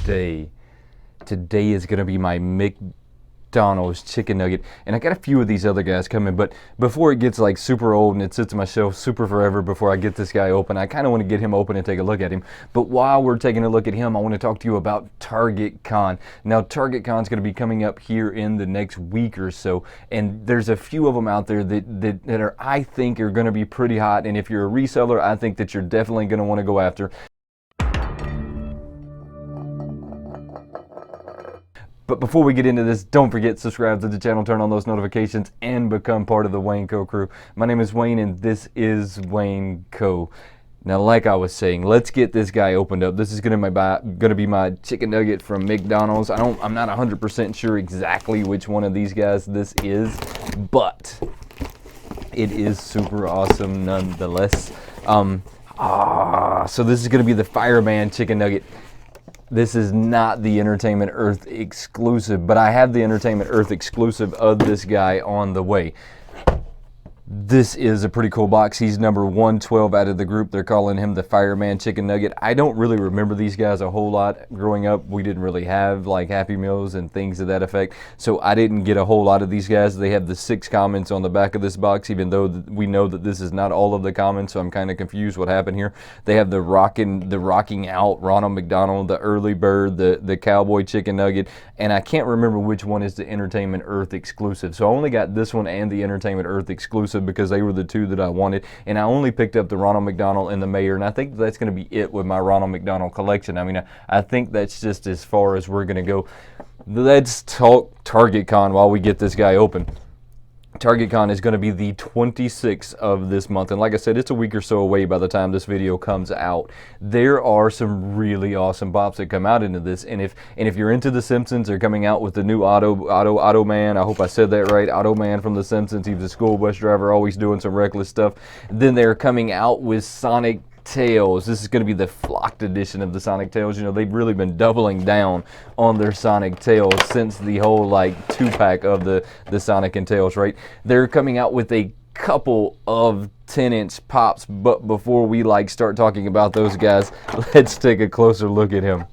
today is going to be my McDonald's chicken nugget, and I got a few of these other guys coming, but before it gets like super old and it sits on my shelf super forever before I get this guy open, I kind of want to get him open and take a look at him. But while we're taking a look at him, I want to talk to you about Target Con. Now, Target Con is going to be coming up here in the next week or so, and there's a few of them out there that are, I think, are going to be pretty hot, and if you're a reseller, I think that you're definitely going to want to go after. But before we get into this, don't forget to subscribe to the channel, turn on those notifications, and become part of the Wayneko crew. My name is Wayne, and this is Wayneko. Now, like I was saying, let's get this guy opened up. This is going to be my chicken nugget from McDonald's. I'm not 100% sure exactly which one of these guys this is, but it is super awesome nonetheless. So this is going to be the Fireman chicken nugget. This is not the Entertainment Earth exclusive, but I have the Entertainment Earth exclusive of this guy on the way. This is a pretty cool box. He's number 112 out of the group. They're calling him the Fireman Chicken Nugget. I don't really remember these guys a whole lot growing up. We didn't really have like Happy Meals and things of that effect, so I didn't get a whole lot of these guys. They have the 6 comments on the back of this box, even though we know that this is not all of the comments, so I'm kind of confused what happened here. They have the rocking out Ronald McDonald, the early bird, the cowboy chicken nugget, and I can't remember which one is the Entertainment Earth exclusive. So I only got this one and the Entertainment Earth exclusive because they were the 2 that I wanted, and I only picked up the Ronald McDonald and the Mayor, and I think that's going to be it with my Ronald McDonald collection. I mean, I think that's just as far as we're going to go. Let's talk Target Con while we get this guy open. Target Con is going to be the 26th of this month, and like I said, it's a week or so away by the time this video comes out. There are some really awesome pops that come out into this, and if you're into The Simpsons, they're coming out with the new Auto Man. I hope I said that right. Auto Man from The Simpsons. He was a school bus driver, always doing some reckless stuff. Then they're coming out with Sonic Tails. This is going to be the flocked edition of the Sonic Tails. You know, they've really been doubling down on their Sonic Tails since the whole like 2-pack of the Sonic and Tails, right? They're coming out with a couple of 10-inch pops, but before we like start talking about those guys, let's take a closer look at him.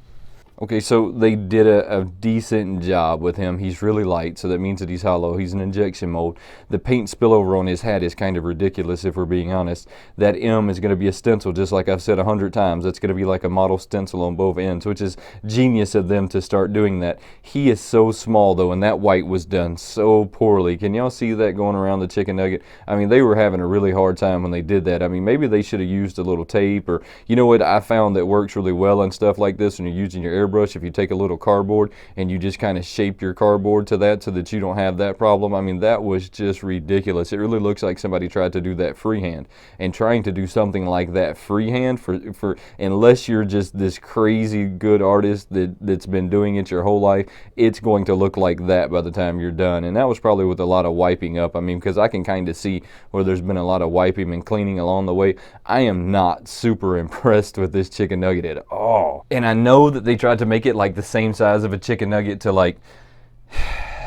Okay, so they did a decent job with him. He's really light, so that means that he's hollow. He's an injection mold. The paint spillover on his hat is kind of ridiculous, if we're being honest. That M is going to be a stencil, just like I've said 100 times. That's going to be like a model stencil on both ends, which is genius of them to start doing that. He is so small, though, and that white was done so poorly. Can y'all see that going around the chicken nugget? I mean, they were having a really hard time when they did that. I mean, maybe they should have used a little tape, or, you know what I found that works really well and stuff like this when you're using your airbrush? If you take a little cardboard and you just kind of shape your cardboard to that so that you don't have that problem. I mean, that was just ridiculous. It really looks like somebody tried to do that freehand, and trying to do something like that freehand for unless you're just this crazy good artist that's been doing it your whole life, it's going to look like that by the time you're done. And that was probably with a lot of wiping up. I mean, because I can kind of see where there's been a lot of wiping and cleaning along the way. I am not super impressed with this chicken nugget at all. And I know that they tried to make it like the same size of a chicken nugget to like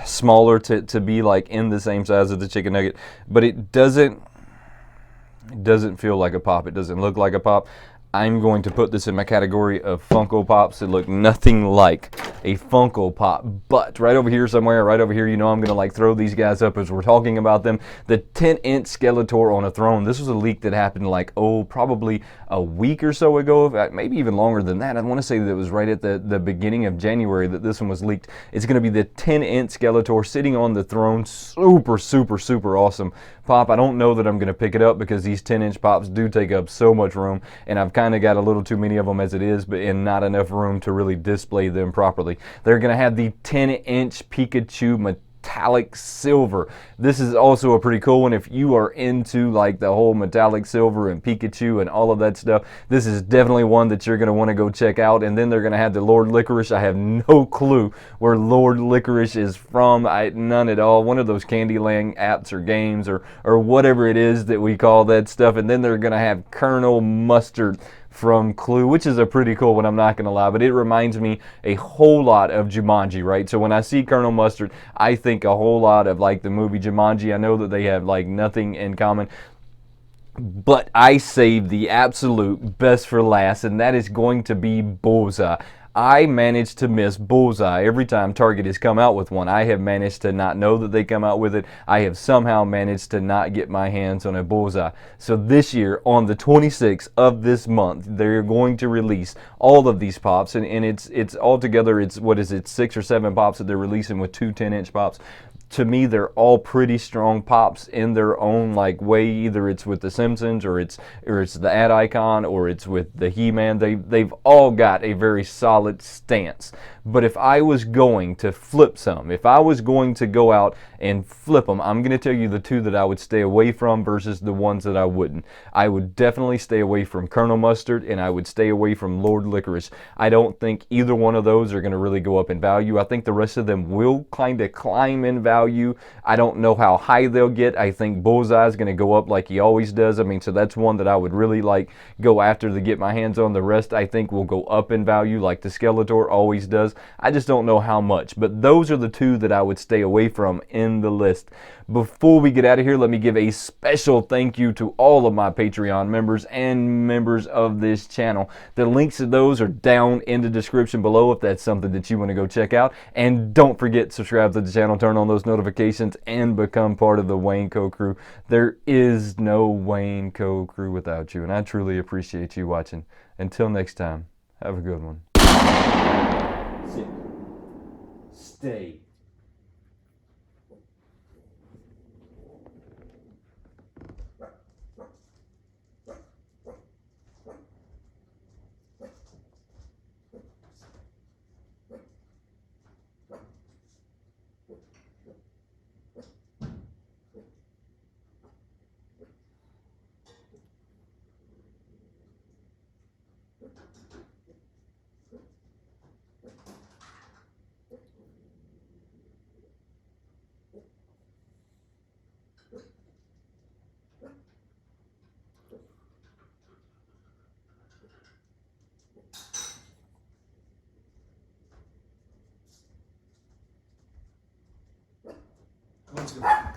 smaller to be like in the same size of the chicken nugget, but it doesn't feel like a pop. It doesn't look like a pop. I'm going to put this in my category of Funko Pops that look nothing like a Funko Pop. But right over here somewhere, right over here, you know I'm going to like throw these guys up as we're talking about them. The 10-inch Skeletor on a throne. This was a leak that happened like, probably a week or so ago, maybe even longer than that. I want to say that it was right at the beginning of January that this one was leaked. It's going to be the 10-inch Skeletor sitting on the throne. Super, super, super awesome pop. I don't know that I'm going to pick it up because these 10-inch pops do take up so much room, and I've kind of got a little too many of them as it is, but and not enough room to really display them properly. They're going to have the 10-inch Pikachu metallic silver. This is also a pretty cool one if you are into like the whole metallic silver and Pikachu and all of that stuff. This is definitely one that you're going to want to go check out. And then they're going to have the Lord Licorice. I have no clue where Lord Licorice is from. None at all. One of those Candyland apps or games or whatever it is that we call that stuff. And then they're going to have Colonel Mustard from Clue, which is a pretty cool one, I'm not going to lie, but it reminds me a whole lot of Jumanji, right? So when I see Colonel Mustard, I think a whole lot of like the movie Jumanji. I know that they have like nothing in common, but I saved the absolute best for last, and that is going to be Bullseye. I managed to miss bullseye every time Target has come out with one. I have managed to not know that they come out with it. I have somehow managed to not get my hands on a bullseye. So this year, on the 26th of this month, they're going to release all of these pops, and it's altogether, it's, what is it, 6 or 7 pops that they're releasing with 2 10-inch pops. To me, they're all pretty strong pops in their own like way. Either it's with the Simpsons, or it's the Ad Icon, or it's with the He-Man. They've all got a very solid stance. But if I was going to flip some, if I was going to go out and flip them, I'm going to tell you the 2 that I would stay away from versus the ones that I wouldn't. I would definitely stay away from Colonel Mustard, and I would stay away from Lord Licorice. I don't think either one of those are going to really go up in value. I think the rest of them will kind of climb in value. I don't know how high they'll get. I think Bullseye is going to go up like he always does. I mean, so that's one that I would really like go after to get my hands on. The rest I think will go up in value like the Skeletor always does. I just don't know how much, but those are the 2 that I would stay away from in the list. Before we get out of here, let me give a special thank you to all of my Patreon members and members of this channel. The links to those are down in the description below if that's something that you want to go check out. And don't forget, subscribe to the channel, turn on those notifications, and become part of the Wayneko crew. There is no Wayneko crew without you, and I truly appreciate you watching. Until next time, have a good one. Sit. Stay. Let's go.